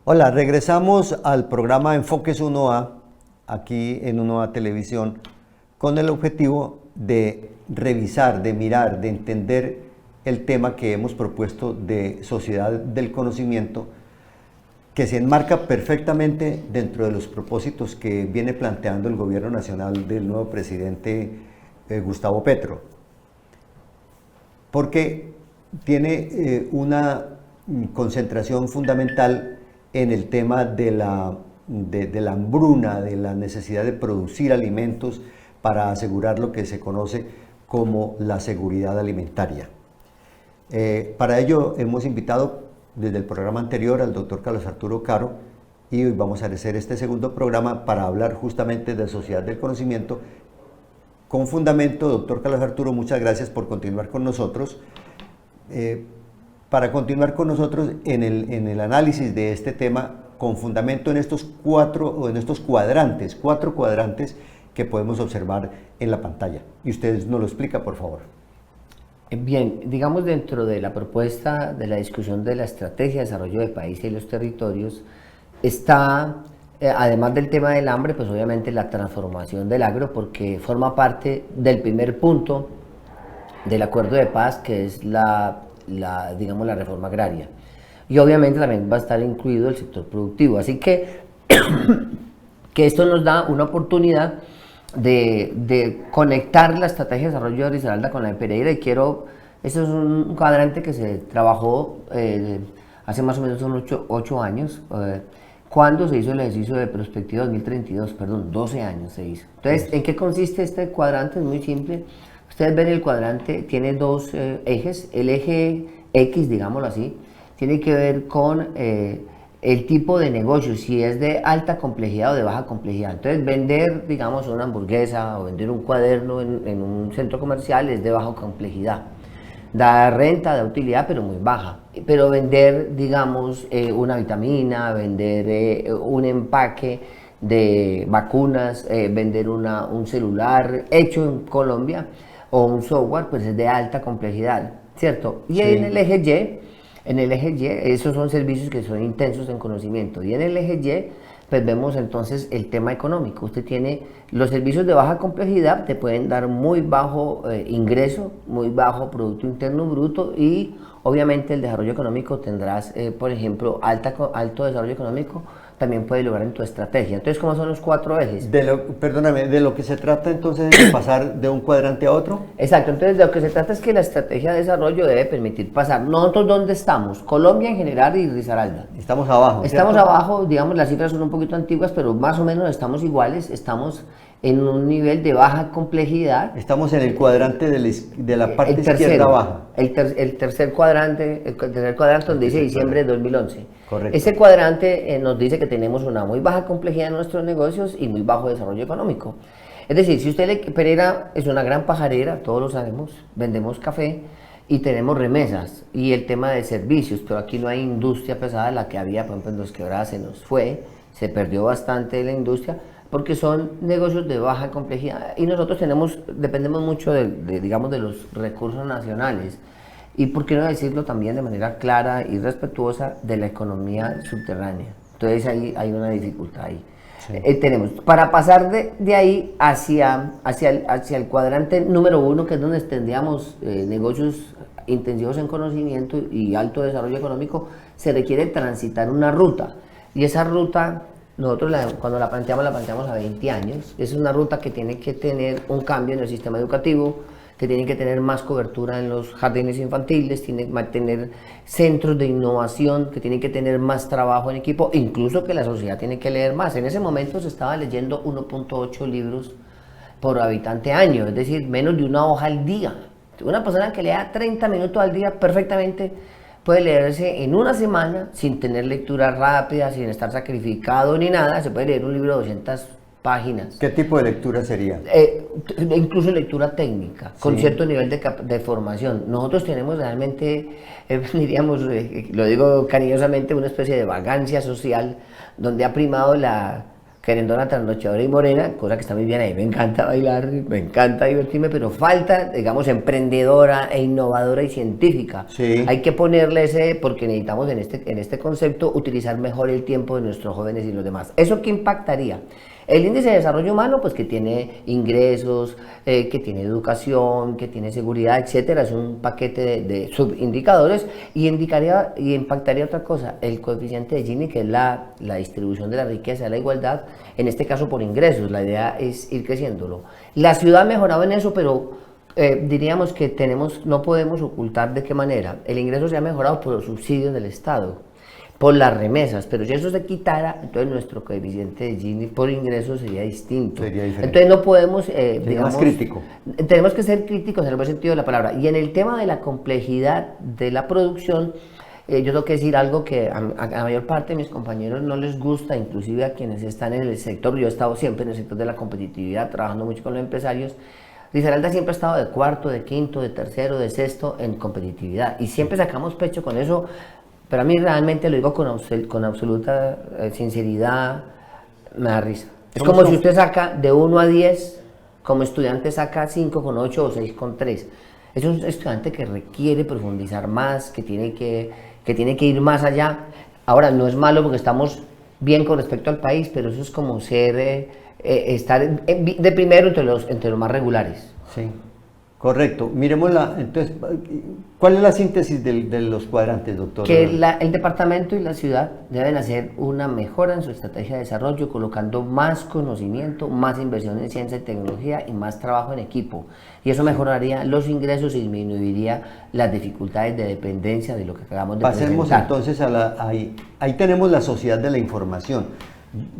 Hola, regresamos al programa Enfoques 1A, aquí en 1A Televisión, con el objetivo de revisar, de mirar, de entender el tema que hemos propuesto de sociedad del conocimiento, que se enmarca perfectamente dentro de los propósitos que viene planteando el gobierno nacional del nuevo presidente Gustavo Petro, porque tiene una concentración fundamental en el tema de la hambruna, de la necesidad de producir alimentos para asegurar lo que se conoce como la seguridad alimentaria. Para ello hemos invitado desde el programa anterior al doctor Carlos Arturo Caro, y hoy vamos a hacer este segundo programa para hablar justamente de sociedad del conocimiento con fundamento. Doctor Carlos Arturo, muchas gracias por continuar con nosotros. Para continuar con nosotros en el análisis de este tema con fundamento en estos cuatro cuadrantes que podemos observar en la pantalla. Y usted nos lo explica, por favor. Bien, digamos, dentro de la propuesta de la discusión de la estrategia de desarrollo del país y los territorios está, además del tema del hambre, pues obviamente la transformación del agro, porque forma parte del primer punto del acuerdo de paz, que es digamos, la reforma agraria. Y obviamente también va a estar incluido el sector productivo. Así que esto nos da una oportunidad de conectar la estrategia de desarrollo de Risaralda con la de Pereira, y eso es un cuadrante que se trabajó hace más o menos unos 8 años, cuando se hizo el ejercicio de perspectiva 2032, perdón, 12 años se hizo. Entonces, ¿en qué consiste este cuadrante? Es muy simple. Ustedes ven el cuadrante, tiene dos ejes. El eje X, digámoslo así, tiene que ver con el tipo de negocio, si es de alta complejidad o de baja complejidad. Entonces, vender, digamos, una hamburguesa o vender un cuaderno en un centro comercial es de baja complejidad. Da renta, da utilidad, pero muy baja. Pero vender, digamos, una vitamina, vender un empaque de vacunas, vender un celular hecho en Colombia o un software, pues es de alta complejidad, ¿cierto? Y sí. En el eje Y, esos son servicios que son intensos en conocimiento. Y en el eje Y, pues vemos entonces el tema económico. Usted tiene los servicios de baja complejidad, te pueden dar muy bajo ingreso, muy bajo Producto Interno Bruto, y obviamente el desarrollo económico tendrás, por ejemplo, alto desarrollo económico, también puede lograr en tu estrategia. Entonces, ¿cómo son los 4 ejes? Perdóname, ¿de lo que se trata entonces es de pasar de un cuadrante a otro? Exacto, entonces de lo que se trata es que la estrategia de desarrollo debe permitir pasar. Nosotros, ¿dónde estamos? Colombia en general y Risaralda. Estamos abajo. Estamos abajo, digamos, las cifras son un poquito antiguas, pero más o menos estamos iguales, estamos en un nivel de baja complejidad. Estamos en el cuadrante de la parte izquierda baja. El tercer cuadrante donde dice diciembre de 2011. Correcto. Ese cuadrante nos dice que tenemos una muy baja complejidad en nuestros negocios y muy bajo desarrollo económico. Es decir, si Pereira es una gran pajarera, todos lo sabemos, vendemos café y tenemos remesas y el tema de servicios, pero aquí no hay industria pesada, la que había, por ejemplo, en Dos Quebradas se perdió bastante de la industria, porque son negocios de baja complejidad, y nosotros dependemos mucho digamos, de los recursos nacionales, y por qué no decirlo también de manera clara y respetuosa, de la economía subterránea. Entonces ahí hay una dificultad ahí. Sí. Tenemos, para pasar de ahí hacia el cuadrante número 1, que es donde tendríamos negocios intensivos en conocimiento y alto desarrollo económico, se requiere transitar una ruta, y esa ruta nosotros cuando la planteamos a 20 años. Es una ruta que tiene que tener un cambio en el sistema educativo, que tiene que tener más cobertura en los jardines infantiles, tiene que tener centros de innovación, que tienen que tener más trabajo en equipo, incluso que la sociedad tiene que leer más. En ese momento se estaba leyendo 1.8 libros por habitante año, es decir, menos de una hoja al día. Una persona que lea 30 minutos al día perfectamente puede leerse en una semana, sin tener lectura rápida, sin estar sacrificado ni nada. Se puede leer un libro de 200 páginas. ¿Qué tipo de lectura sería? Incluso lectura técnica, sí, con cierto nivel de formación. Nosotros tenemos realmente, diríamos, lo digo cariñosamente, una especie de vagancia social, donde ha primado querendona, trasnochadora y morena, cosa que está muy bien ahí, me encanta bailar, me encanta divertirme, pero falta, digamos, emprendedora e innovadora y científica. Sí. Hay que ponerle ese, porque necesitamos en este concepto utilizar mejor el tiempo de nuestros jóvenes y los demás. ¿Eso qué impactaría? El índice de desarrollo humano, pues que tiene ingresos, que tiene educación, que tiene seguridad, etcétera, es un paquete de subindicadores y impactaría otra cosa, el coeficiente de Gini, que es la distribución de la riqueza, de la igualdad, en este caso por ingresos, la idea es ir creciéndolo. La ciudad ha mejorado en eso, pero diríamos que no podemos ocultar de qué manera. El ingreso se ha mejorado por los subsidios del Estado, por las remesas, pero si eso se quitara, entonces nuestro coeficiente de Gini por ingreso sería distinto. Sería diferente. Entonces no podemos, digamos, más crítico. Tenemos que ser críticos en el buen sentido de la palabra. Y en el tema de la complejidad de la producción, yo tengo que decir algo que a la mayor parte de mis compañeros no les gusta, inclusive a quienes están en el sector. Yo he estado siempre en el sector de la competitividad, trabajando mucho con los empresarios. Risaralda siempre ha estado de cuarto, de quinto, de tercero, de sexto en competitividad. Y siempre sacamos pecho con eso. Pero a mí realmente lo digo con absoluta sinceridad, me da risa. Es como si usted saca de 1 a 10, como estudiante saca 5,8 o 6,3. Es un estudiante que requiere profundizar más, que tiene que ir más allá. Ahora, no es malo porque estamos bien con respecto al país, pero eso es como estar de primero entre los más regulares. Sí. Correcto. Miremosla, entonces, ¿cuál es la síntesis de los cuadrantes, doctor? Que el departamento y la ciudad deben hacer una mejora en su estrategia de desarrollo, colocando más conocimiento, más inversión en ciencia y tecnología y más trabajo en equipo. Y eso mejoraría los ingresos y disminuiría las dificultades de dependencia de lo que acabamos de Pasemos presentar. Entonces ahí tenemos la sociedad de la información.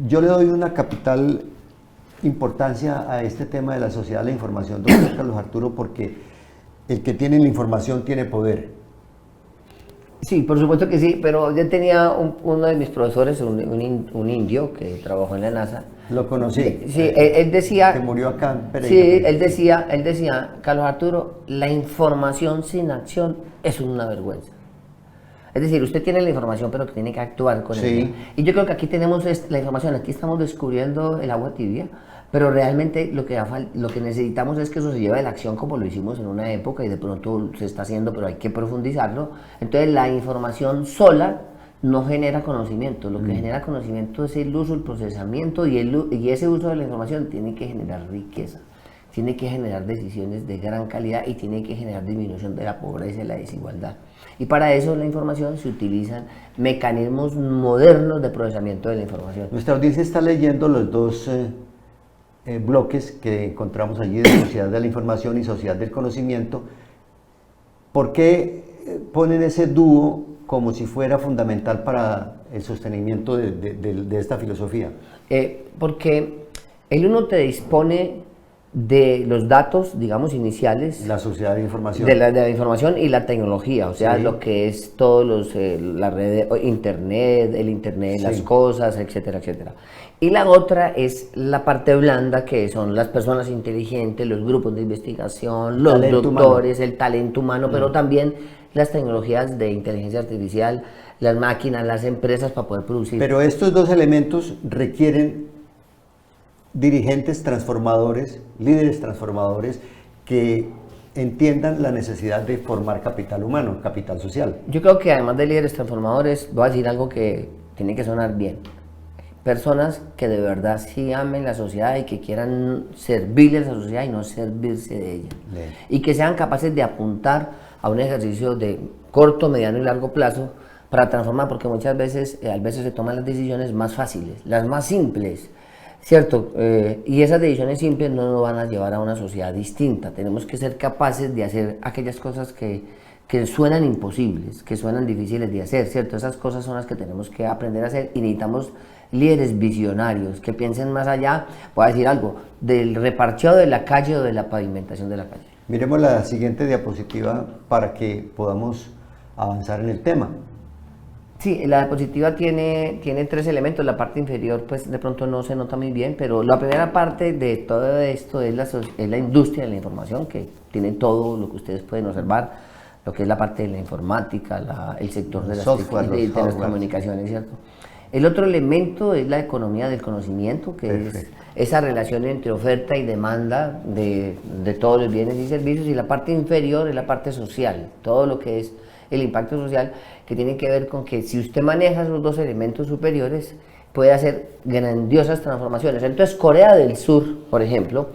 Yo le doy una capital importancia a este tema de la sociedad de la información, doctor Carlos Arturo, porque el que tiene la información tiene poder. Sí, por supuesto que sí, pero yo tenía uno de mis profesores, un indio que trabajó en la NASA. Lo conocí. Sí, él decía... Que murió acá en Pereira. Sí, él decía, Carlos Arturo, la información sin acción es una vergüenza. Es decir, usted tiene la información, pero que tiene que actuar con ella. Y yo creo que aquí tenemos la información, aquí estamos descubriendo el agua tibia, pero realmente lo que necesitamos es que eso se lleve a la acción como lo hicimos en una época y de pronto se está haciendo, pero hay que profundizarlo. Entonces la información sola no genera conocimiento, lo que genera conocimiento es el uso, el procesamiento y ese uso de la información tiene que generar riqueza, tiene que generar decisiones de gran calidad y tiene que generar disminución de la pobreza y la desigualdad. Y para eso la información se utilizan mecanismos modernos de procesamiento de la información. Nuestra audiencia está leyendo los dos bloques que encontramos allí de Sociedad de la Información y Sociedad del Conocimiento. ¿Por qué ponen ese dúo como si fuera fundamental para el sostenimiento de esta filosofía? Porque el uno te dispone de los datos, digamos, iniciales. La sociedad de información. De la información y la tecnología, o sea, lo que es todos la red, internet, el internet de las cosas, etcétera, etcétera. Y la otra es la parte blanda, que son las personas inteligentes, los grupos de investigación, los doctores, el talento humano, pero también las tecnologías de inteligencia artificial, las máquinas, las empresas para poder producir. Pero estos dos elementos requieren dirigentes transformadores, líderes transformadores que entiendan la necesidad de formar capital humano, capital social. Yo creo que además de líderes transformadores, voy a decir algo que tiene que sonar bien. Personas que de verdad sí amen la sociedad y que quieran servirle a la sociedad y no servirse de ella. Y que sean capaces de apuntar a un ejercicio de corto, mediano y largo plazo para transformar, porque muchas veces, a veces se toman las decisiones más fáciles, las más simples. ¿Cierto? Y esas decisiones simples no nos van a llevar a una sociedad distinta. Tenemos que ser capaces de hacer aquellas cosas que suenan imposibles, que suenan difíciles de hacer, ¿cierto? Esas cosas son las que tenemos que aprender a hacer y necesitamos líderes visionarios que piensen más allá, voy a decir algo, del reparcheo de la calle o de la pavimentación de la calle. Miremos la siguiente diapositiva para que podamos avanzar en el tema. Sí, la diapositiva tiene 3 elementos. La parte inferior pues de pronto no se nota muy bien, pero la primera parte de todo esto es la industria de la información, que tiene todo lo que ustedes pueden observar, lo que es la parte de la informática, el sector de las comunicaciones, ¿cierto? El otro elemento es la economía del conocimiento, que Perfecto. es esa relación entre oferta y demanda de todos los bienes y servicios, y la parte inferior es la parte social, todo lo que es el impacto social, que tiene que ver con que si usted maneja esos dos elementos superiores, puede hacer grandiosas transformaciones. Entonces, Corea del Sur, por ejemplo,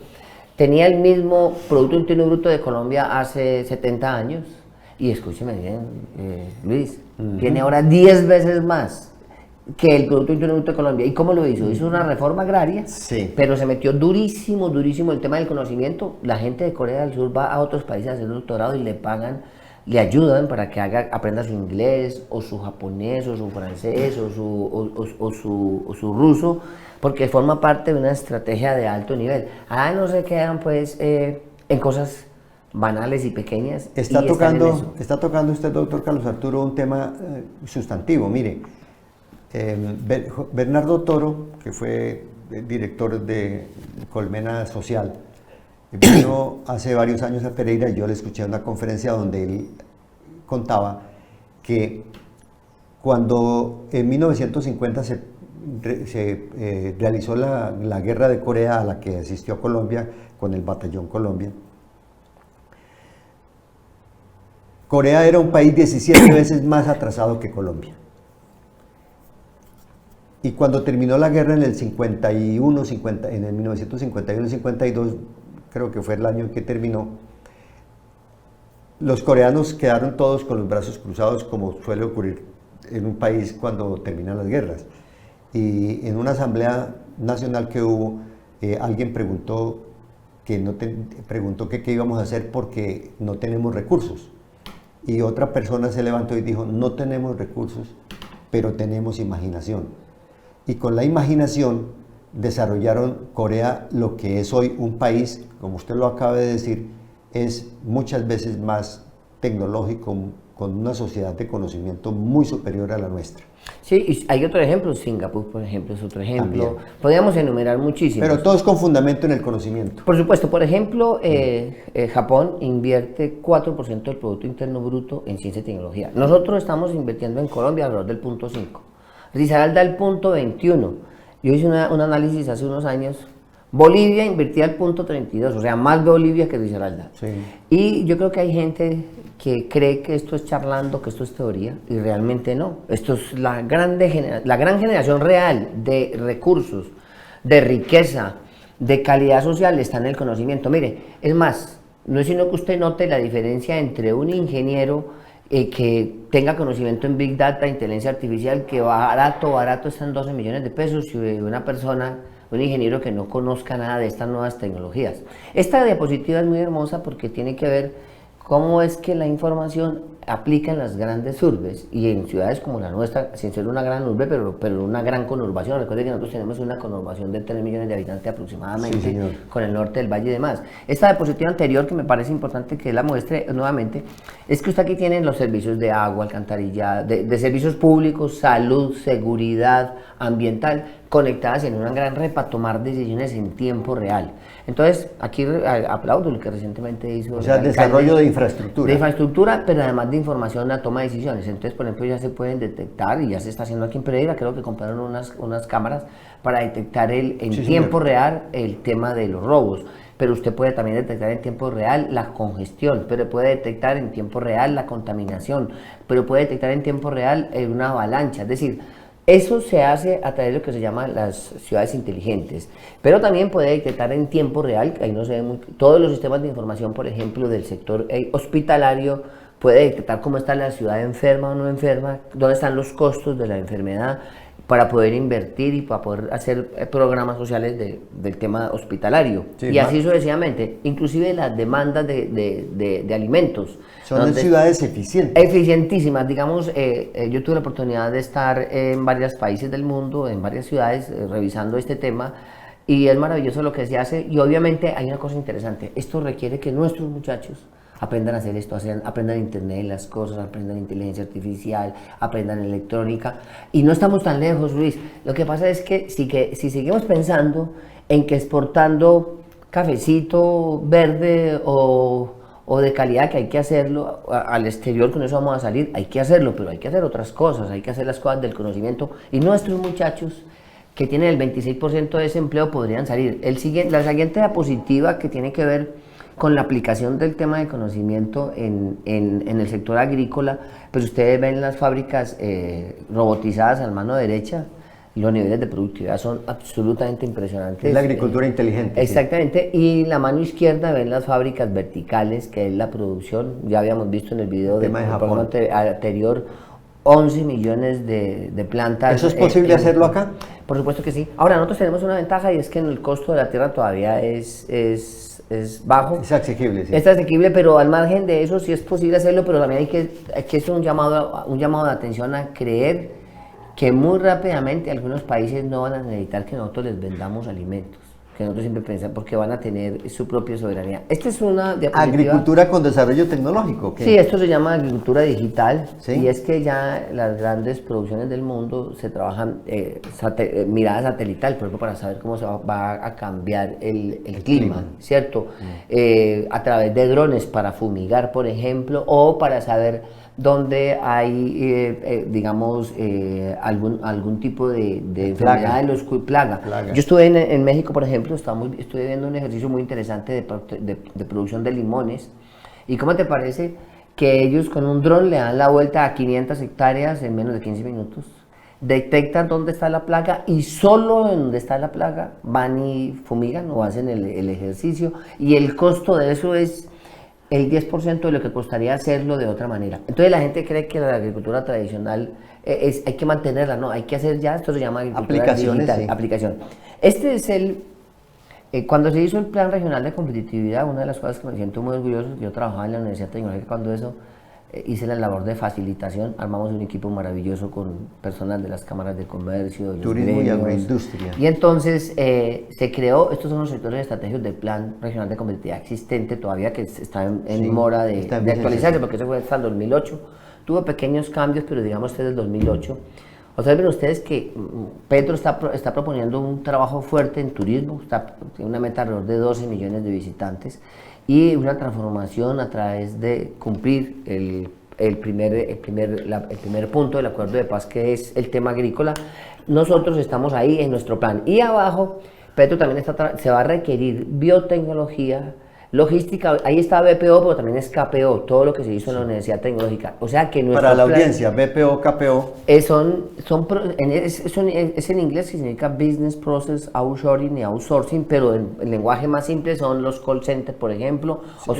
tenía el mismo Producto Interno Bruto de Colombia hace 70 años, y escúcheme bien, Luis, tiene ahora 10 veces más que el Producto Interno Bruto de Colombia. ¿Y cómo lo hizo? Hizo una reforma agraria, Sí. pero se metió durísimo, durísimo el tema del conocimiento. La gente de Corea del Sur va a otros países a hacer doctorado y le pagan, le ayudan para que aprenda su inglés, o su japonés, o su francés, o su ruso, porque forma parte de una estrategia de alto nivel. No se quedan pues en cosas banales y pequeñas. Está y están en tocando, eso. está tocando usted, doctor Carlos Arturo, un tema sustantivo. Mire, Bernardo Toro, que fue el director de Colmena Social, vino hace varios años a Pereira y yo le escuché en una conferencia donde él contaba que cuando en 1950 se realizó la guerra de Corea, a la que asistió Colombia con el Batallón Colombia, Corea era un país 17 veces más atrasado que Colombia. Y cuando terminó la guerra en el 51, en el 1951 52, creo que fue el año en que terminó, los coreanos quedaron todos con los brazos cruzados, como suele ocurrir en un país cuando terminan las guerras. Y en una asamblea nacional que hubo, alguien preguntó qué íbamos a hacer porque no tenemos recursos. Y otra persona se levantó y dijo, no tenemos recursos, pero tenemos imaginación. Y con la imaginación desarrollaron Corea, lo que es hoy un país, como usted lo acaba de decir, es muchas veces más tecnológico, con una sociedad de conocimiento muy superior a la nuestra. Sí, y hay otro ejemplo, Singapur, por ejemplo, es otro ejemplo. También. Podríamos enumerar muchísimos. Pero todos con fundamento en el conocimiento. Por supuesto, por ejemplo, Japón invierte 4% del Producto Interno Bruto en ciencia y tecnología. Nosotros estamos invirtiendo en Colombia alrededor del 0.5. Risaralda el 0.21. Yo hice un análisis hace unos años. Bolivia invertía el 0.32, o sea, más Bolivia que Risaralda. Sí. Y yo creo que hay gente que cree que esto es charlando, que esto es teoría, y realmente no. Esto es la gran generación real de recursos, de riqueza, de calidad social, está en el conocimiento. Mire, es más, no es sino que usted note la diferencia entre un ingeniero que tenga conocimiento en Big Data, inteligencia artificial, que barato está en 12 millones de pesos, y una persona, un ingeniero que no conozca nada de estas nuevas tecnologías. Esta diapositiva es muy hermosa porque tiene que ver cómo es que la información aplica en las grandes urbes y en ciudades como la nuestra, sin ser una gran urbe, pero una gran conurbación. Recuerden que nosotros tenemos una conurbación de 3 millones de habitantes aproximadamente, sí, con el norte del valle y demás. Esta diapositiva anterior, que me parece importante que la muestre nuevamente, es que usted aquí tiene los servicios de agua, alcantarillado, de servicios públicos, salud, seguridad, ambiental, conectadas en una gran red para tomar decisiones en tiempo real. Entonces, aquí aplaudo lo que recientemente hizo. O sea, desarrollo de infraestructura. De infraestructura, pero además de información, la toma de decisiones. Entonces, por ejemplo, ya se pueden detectar, y ya se está haciendo aquí en Pereira, creo que compraron unas cámaras para detectar en tiempo real el tema de los robos. Pero usted puede también detectar en tiempo real la congestión, pero puede detectar en tiempo real la contaminación, pero puede detectar en tiempo real una avalancha. Es decir, eso se hace a través de lo que se llama las ciudades inteligentes, pero también puede detectar en tiempo real, ahí no se ve todos los sistemas de información, por ejemplo, del sector hospitalario, puede detectar cómo está la ciudad enferma o no enferma, dónde están los costos de la enfermedad, para poder invertir y para poder hacer programas sociales del tema hospitalario. Sí, y así sucesivamente, inclusive las demandas de alimentos. Son ciudades eficientes. Eficientísimas. Digamos, yo tuve la oportunidad de estar en varios países del mundo, en varias ciudades, revisando este tema, y es maravilloso lo que se hace. Y obviamente hay una cosa interesante, esto requiere que nuestros muchachos aprendan a hacer esto, aprendan Internet de las cosas, aprendan inteligencia artificial, aprendan electrónica, y no estamos tan lejos, Luis. Lo que pasa es que si seguimos pensando en que exportando cafecito verde o o de calidad, que hay que hacerlo al exterior, con eso vamos a salir, hay que hacerlo, pero hay que hacer otras cosas, hay que hacer las cosas del conocimiento, y nuestros muchachos que tienen el 26% de desempleo podrían salir. La siguiente diapositiva, que tiene que ver con la aplicación del tema de conocimiento en el sector agrícola, pues ustedes ven las fábricas robotizadas a la mano derecha, los niveles de productividad son absolutamente impresionantes. Es la agricultura inteligente. Exactamente, sí. Y la mano izquierda ven las fábricas verticales, que es la producción. Ya habíamos visto en el video del programa anterior, 11 millones de plantas. ¿Eso es posible hacerlo acá? Por supuesto que sí. Ahora, nosotros tenemos una ventaja, y es que el costo de la tierra todavía es bajo. Es asequible, sí. Es asequible, pero al margen de eso sí es posible hacerlo, pero también hay que hacer un llamado de atención a creer que muy rápidamente algunos países no van a necesitar que nosotros les vendamos alimentos, que nosotros siempre pensamos, porque van a tener su propia soberanía. Esta es una diapositiva. Agricultura con desarrollo tecnológico. ¿Qué? Sí, esto se llama agricultura digital. ¿Sí? Y es que ya las grandes producciones del mundo se trabajan mirada satelital, por ejemplo, para saber cómo se va a cambiar el clima, ¿cierto? A través de drones para fumigar, por ejemplo, o para saber donde hay, digamos, algún tipo de enfermedad plaga. Yo estuve en México, por ejemplo, estuve viendo un ejercicio muy interesante de producción de limones. ¿Y cómo te parece que ellos con un dron le dan la vuelta a 500 hectáreas en menos de 15 minutos? Detectan dónde está la plaga y solo en donde está la plaga van y fumigan o hacen el ejercicio, y el costo de eso es el 10% de lo que costaría hacerlo de otra manera. Entonces la gente cree que la agricultura tradicional hay que mantenerla, no, hay que hacer ya, esto se llama agricultura digital, sí. Aplicación. Este es cuando se hizo el Plan Regional de Competitividad, una de las cosas que me siento muy orgulloso, yo trabajaba en la Universidad Tecnológica cuando hice la labor de facilitación, armamos un equipo maravilloso con personas de las cámaras de comercio, de turismo y agroindustria. Y entonces se creó, estos son los sectores estratégicos del Plan Regional de Competitividad existente todavía, que está en mora de actualizarse, porque eso fue hasta el 2008. Tuvo pequeños cambios, pero digamos desde el 2008. Observen ustedes que Petro está proponiendo un trabajo fuerte en turismo, tiene una meta alrededor de 12 millones de visitantes, y una transformación a través de cumplir el primer punto del acuerdo de paz, que es el tema agrícola. Nosotros estamos ahí en nuestro plan. Y abajo, Petro también se va a requerir biotecnología, logística, ahí está BPO, pero también es KPO, todo lo que se hizo en la Universidad Tecnológica. O sea que para la audiencia, BPO, KPO. Es en inglés, que significa Business Process Outsourcing y Outsourcing, pero en lenguaje más simple son los call centers, por ejemplo, sí.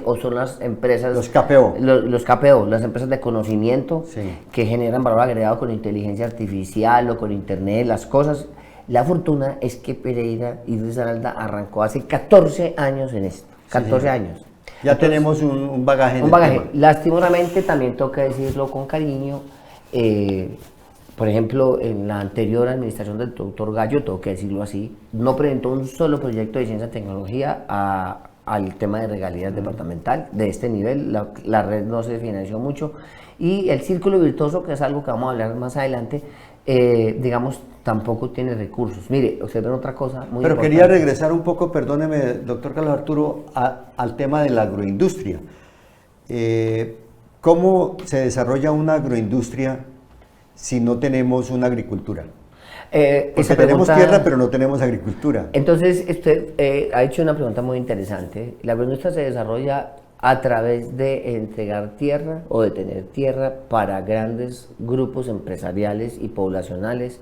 o son las empresas... Los KPO. Los KPO, las empresas de conocimiento, sí. que generan valor agregado con inteligencia artificial o con internet, las cosas. La fortuna es que Pereira y Risaralda arrancó hace 14 años en esto. 14 años. Ya entonces, tenemos un bagaje. Un bagaje. Lastimosamente, también toca decirlo con cariño, por ejemplo, en la anterior administración del doctor Gallo, tengo que decirlo así, no presentó un solo proyecto de ciencia y tecnología al tema de regalías departamental de este nivel. La red no se financió mucho, y el círculo virtuoso, que es algo que vamos a hablar más adelante, digamos, tampoco tiene recursos. Mire, observen otra cosa muy importante. Pero quería regresar un poco, perdóneme, doctor Carlos Arturo, al tema de la agroindustria. ¿Cómo se desarrolla una agroindustria si no tenemos una agricultura? Porque tenemos tierra, pero no tenemos agricultura. Entonces, usted ha hecho una pregunta muy interesante. La agroindustria se desarrolla a través de entregar tierra o de tener tierra para grandes grupos empresariales y poblacionales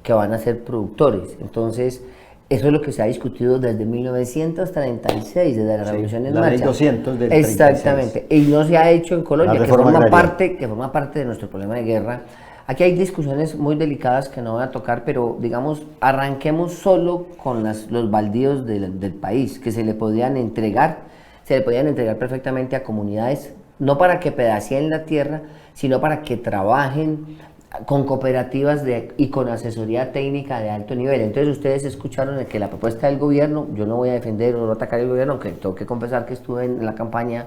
que van a ser productores. Entonces, eso es lo que se ha discutido desde 1936, desde la Revolución en Marcha. La ley 200 del 36. Exactamente, y no se ha hecho en Colombia, que forma parte de nuestro problema de guerra. Aquí hay discusiones muy delicadas que no voy a tocar, pero digamos, arranquemos solo con los baldíos del país, que se le podían entregar perfectamente a comunidades, no para que pedaceen la tierra, sino para que trabajen con cooperativas y con asesoría técnica de alto nivel. Entonces ustedes escucharon que la propuesta del gobierno, yo no voy a defender o no atacar el gobierno, aunque tengo que confesar que estuve en la campaña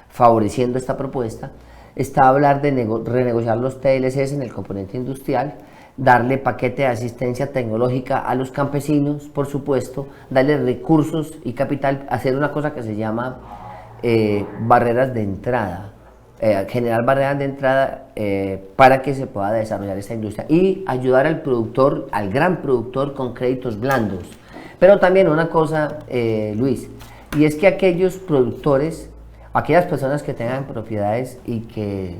favoreciendo esta propuesta, está a hablar de renegociar los TLCs en el componente industrial, darle paquete de asistencia tecnológica a los campesinos, por supuesto, darle recursos y capital, hacer una cosa que se llama barreras de entrada, generar barreras de entrada para que se pueda desarrollar esta industria y ayudar al productor, al gran productor con créditos blandos. Pero también una cosa, Luis, y es que aquellos productores, aquellas personas que tengan propiedades y que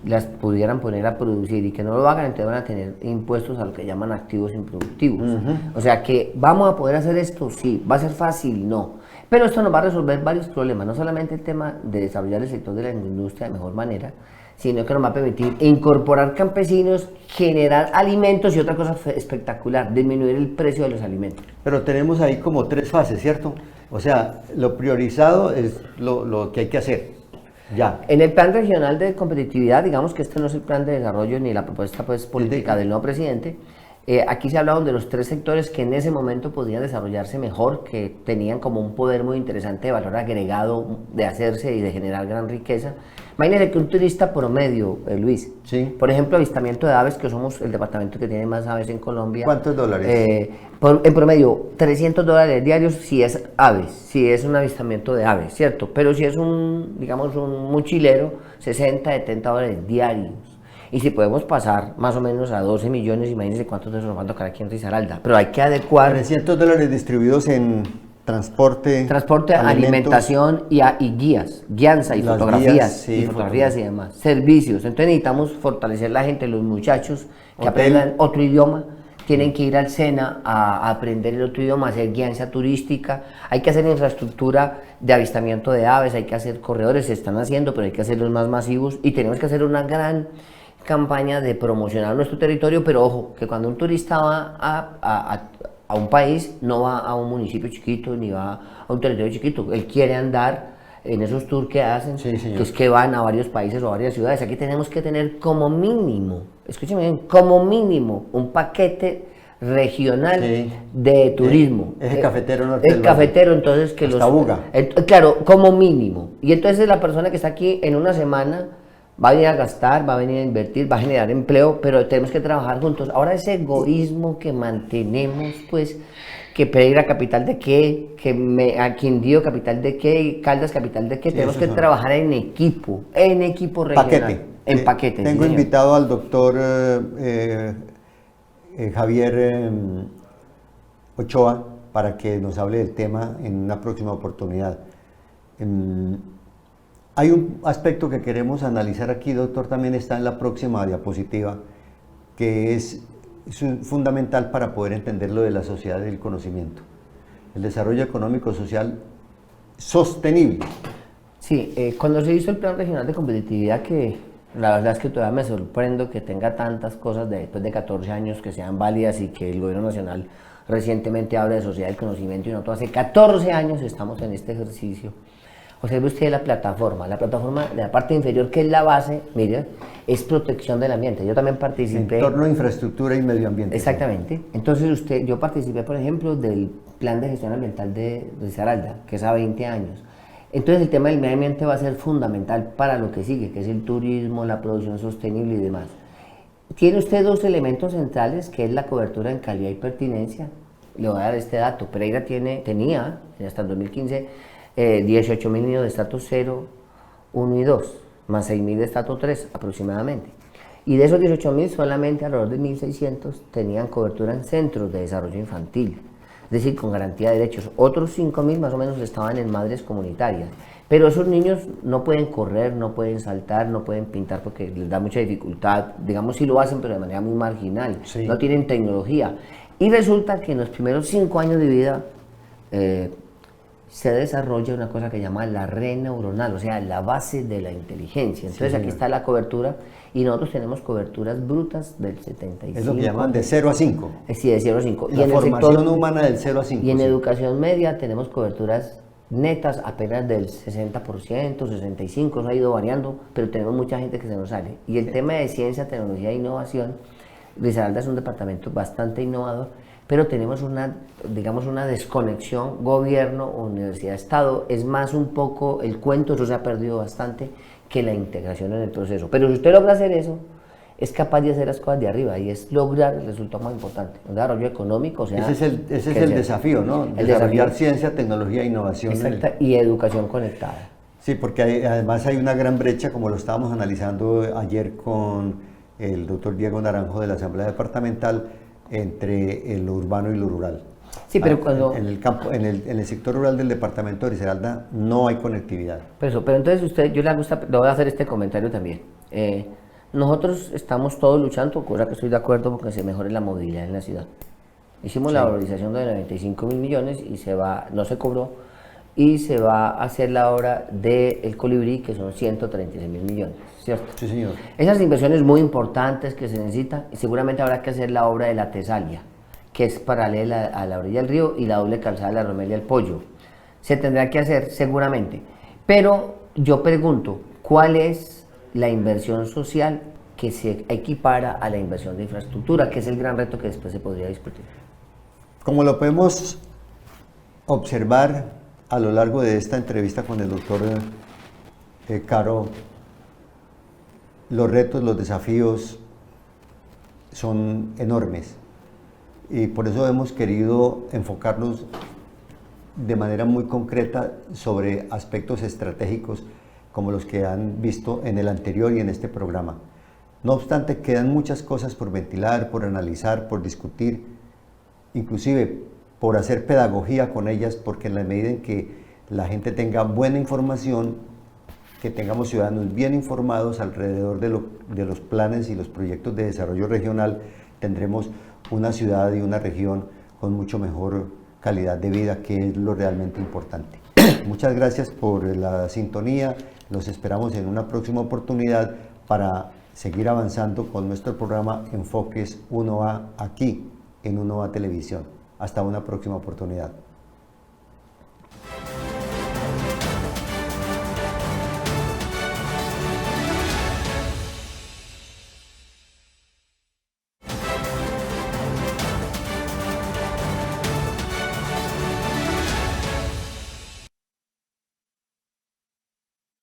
las pudieran poner a producir y que no lo hagan, entonces van a tener impuestos a lo que llaman activos improductivos. O sea que vamos a poder hacer esto, sí, va a ser fácil, no. Pero esto nos va a resolver varios problemas, no solamente el tema de desarrollar el sector de la industria de mejor manera, sino que nos va a permitir incorporar campesinos, generar alimentos y otra cosa espectacular, disminuir el precio de los alimentos. Pero tenemos ahí como 3 fases, ¿cierto? O sea, lo priorizado es lo que hay que hacer, ya. En el plan regional de competitividad, digamos que este no es el plan de desarrollo ni la propuesta pues, política del nuevo presidente. Aquí se hablaban de los 3 sectores que en ese momento podían desarrollarse mejor, que tenían como un poder muy interesante de valor agregado de hacerse y de generar gran riqueza. Imagínense que un turista promedio, Luis, sí. Por ejemplo, avistamiento de aves, que somos el departamento que tiene más aves en Colombia. ¿Cuántos dólares? En promedio, $300 diarios si es aves, si es un avistamiento de aves, ¿cierto? Pero si es digamos, un mochilero, $60-70 diarios. Y si podemos pasar más o menos a 12 millones, imagínense cuántos de esos nos van a tocar aquí en Risaralda. Pero hay que adecuar... $300 distribuidos en transporte, alimentación y guías, guianza y las fotografías, guías, sí, y fotografías y demás. Servicios. Entonces necesitamos fortalecer la gente, los muchachos que aprendan otro idioma. Tienen que ir al SENA a aprender el otro idioma, hacer guianza turística. Hay que hacer infraestructura de avistamiento de aves, hay que hacer corredores, se están haciendo, pero hay que hacerlos más masivos. Y tenemos que hacer una gran campaña de promocionar nuestro territorio, pero ojo, que cuando un turista va a un país, no va a un municipio chiquito, ni va a un territorio chiquito. Él quiere andar en esos tours que hacen, sí, que es que van a varios países o a varias ciudades. Aquí tenemos que tener como mínimo, escúcheme bien, como mínimo un paquete regional de turismo. Es el cafetero norte el cafetero, entonces que hasta Buga. Claro, como mínimo. Y entonces la persona que está aquí en una semana va a venir a gastar, va a venir a invertir, va a generar empleo, pero tenemos que trabajar juntos. Ahora ese egoísmo que mantenemos, pues, que Pereira capital de qué, a Quindío capital de qué, Caldas capital de qué, sí, tenemos que trabajar en equipo regional. Paquete. En paquete. Tengo invitado al doctor Javier Ochoa para que nos hable del tema en una próxima oportunidad. Hay un aspecto que queremos analizar aquí, doctor, también está en la próxima diapositiva, que es fundamental para poder entender lo de la sociedad del conocimiento. El desarrollo económico social sostenible. Sí, cuando se hizo el Plan Regional de Competitividad, que la verdad es que todavía me sorprendo que tenga tantas cosas después de 14 años que sean válidas y que el gobierno nacional recientemente habla de sociedad del conocimiento y nosotros hace 14 años estamos en este ejercicio. Observe usted la plataforma de la parte inferior, que es la base, mire, es protección del ambiente. Yo también participé... Entorno, infraestructura y medio ambiente. Exactamente. Sí. Entonces yo participé, por ejemplo, del Plan de Gestión Ambiental de Risaralda, que es a 20 años. Entonces el tema del medio ambiente va a ser fundamental para lo que sigue, que es el turismo, la producción sostenible y demás. Tiene usted 2 elementos centrales, que es la cobertura en calidad y pertinencia. Le voy a dar este dato. Pereira tenía, hasta el 2015, 18.000 niños de estatus 0, 1 y 2, más 6.000 de estatus 3 aproximadamente. Y de esos 18.000, solamente alrededor de 1.600 tenían cobertura en centros de desarrollo infantil, es decir, con garantía de derechos. Otros 5.000 más o menos estaban en madres comunitarias. Pero esos niños no pueden correr, no pueden saltar, no pueden pintar porque les da mucha dificultad. Digamos, sí lo hacen, pero de manera muy marginal. Sí. No tienen tecnología. Y resulta que en los primeros 5 años de vida se desarrolla una cosa que se llama la red neuronal, o sea, la base de la inteligencia. Entonces sí, aquí está la cobertura y nosotros tenemos coberturas brutas del 75%. Es lo que llaman de 0 a 5. Sí, de 0 a 5. La formación humana del 0 a 5. Y en educación media tenemos coberturas netas apenas del 60%, 65%, eso ha ido variando, pero tenemos mucha gente que se nos sale. Y el tema de ciencia, tecnología e innovación, Risaralda es un departamento bastante innovador, pero tenemos una desconexión gobierno, universidad, estado, es más un poco el cuento, eso se ha perdido bastante, que la integración en el proceso. Pero si usted logra hacer eso, es capaz de hacer las cosas de arriba y es lograr el resultado más importante, un desarrollo económico. O sea, ese es el desafío, ¿no? El Desarrollar desafío. ciencia, tecnología e innovación. Exacta, y educación conectada. Sí, porque además hay una gran brecha, como lo estábamos analizando ayer con el doctor Diego Naranjo de la Asamblea Departamental, entre lo urbano y lo rural. Sí, pero cuando... En el campo, en el sector rural del departamento de Risaralda no hay conectividad. Pero entonces yo le voy a hacer este comentario también. Nosotros estamos todos luchando, cosa que estoy de acuerdo, porque se mejore la movilidad en la ciudad. Hicimos la valorización de 95.000 millones y no se cobró, y se va a hacer la obra del Colibrí, que son 136.000 millones, ¿cierto? Sí, señor. Esas inversiones muy importantes que se necesitan, y seguramente habrá que hacer la obra de la Tesalia, que es paralela a la orilla del río, y la doble calzada de la Romelia del Pollo. Se tendrá que hacer seguramente, pero yo pregunto, ¿cuál es la inversión social que se equipara a la inversión de infraestructura, que es el gran reto que después se podría discutir? Como lo podemos observar a lo largo de esta entrevista con el doctor Caro, los retos, los desafíos son enormes y por eso hemos querido enfocarnos de manera muy concreta sobre aspectos estratégicos como los que han visto en el anterior y en este programa. No obstante, quedan muchas cosas por ventilar, por analizar, por discutir, inclusive por hacer pedagogía con ellas, porque en la medida en que la gente tenga buena información, que tengamos ciudadanos bien informados alrededor de los planes y los proyectos de desarrollo regional, tendremos una ciudad y una región con mucho mejor calidad de vida, que es lo realmente importante. Muchas gracias por la sintonía, los esperamos en una próxima oportunidad para seguir avanzando con nuestro programa Enfoques 1A aquí en 1A Televisión. Hasta una próxima oportunidad.